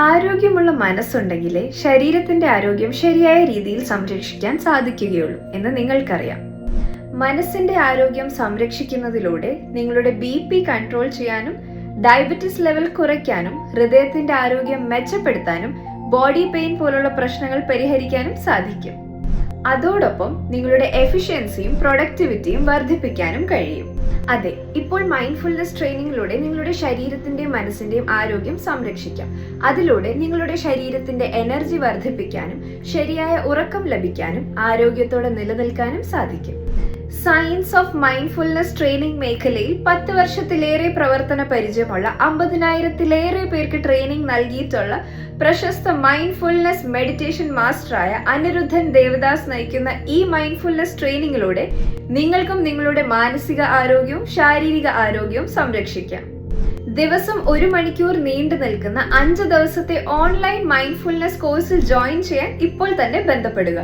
ആരോഗ്യമുള്ള മനസ്സുണ്ടെങ്കിലേ ശരീരത്തിന്റെ ആരോഗ്യം ശരിയായ രീതിയിൽ സംരക്ഷിക്കാൻ സാധിക്കുകയുള്ളൂ എന്ന് നിങ്ങൾക്കറിയാം. മനസ്സിന്റെ ആരോഗ്യം സംരക്ഷിക്കുന്നതിലൂടെ നിങ്ങളുടെ BP കൺട്രോൾ ചെയ്യാനും ഡയബറ്റിസ് ലെവൽ കുറയ്ക്കാനും ഹൃദയത്തിന്റെ ആരോഗ്യം മെച്ചപ്പെടുത്താനും ബോഡി പെയിൻ പോലുള്ള പ്രശ്നങ്ങൾ പരിഹരിക്കാനും സാധിക്കും. അതോടൊപ്പം നിങ്ങളുടെ എഫിഷ്യൻസിയും പ്രൊഡക്ടിവിറ്റിയും വർദ്ധിപ്പിക്കാനും കഴിയും. അതെ, ഇപ്പോൾ മൈൻഡ്ഫുൾനെസ് ട്രെയിനിങ്ങിലൂടെ നിങ്ങളുടെ ശരീരത്തിന്റെയും മനസ്സിന്റെയും ആരോഗ്യം സംരക്ഷിക്കാം. അതിലൂടെ നിങ്ങളുടെ ശരീരത്തിന്റെ എനർജി വർദ്ധിപ്പിക്കാനും ശരിയായ ഉറക്കം ലഭിക്കാനും ആരോഗ്യത്തോടെ നിലനിൽക്കാനും സാധിക്കും. സയൻസ് ഓഫ് മൈൻഡ്ഫുൾനെസ് ട്രെയിനിങ് മേഖലയിൽ 10 വർഷത്തിലേറെ പ്രവർത്തന പരിചയമുള്ള 50,000-ലേറെ പേർക്ക് ട്രെയിനിങ് നൽകിയിട്ടുള്ള പ്രശസ്ത മൈൻഡ്ഫുൾനെസ് മെഡിറ്റേഷൻ മാസ്റ്ററായ അനിരുദ്ധൻ ദേവദാസ് നയിക്കുന്ന ഈ മൈൻഡ്ഫുൾനെസ് ട്രെയിനിങ്ങിലൂടെ നിങ്ങൾക്കും നിങ്ങളുടെ മാനസിക ആരോഗ്യവും ശാരീരിക ആരോഗ്യവും സംരക്ഷിക്കാം. ദിവസം 1 മണിക്കൂർ നീണ്ടു നിൽക്കുന്ന 5 ദിവസത്തെ ഓൺലൈൻ മൈൻഡ്ഫുൾനെസ് കോഴ്സിൽ ജോയിൻ ചെയ്യാൻ ഇപ്പോൾ തന്നെ ബന്ധപ്പെടുക.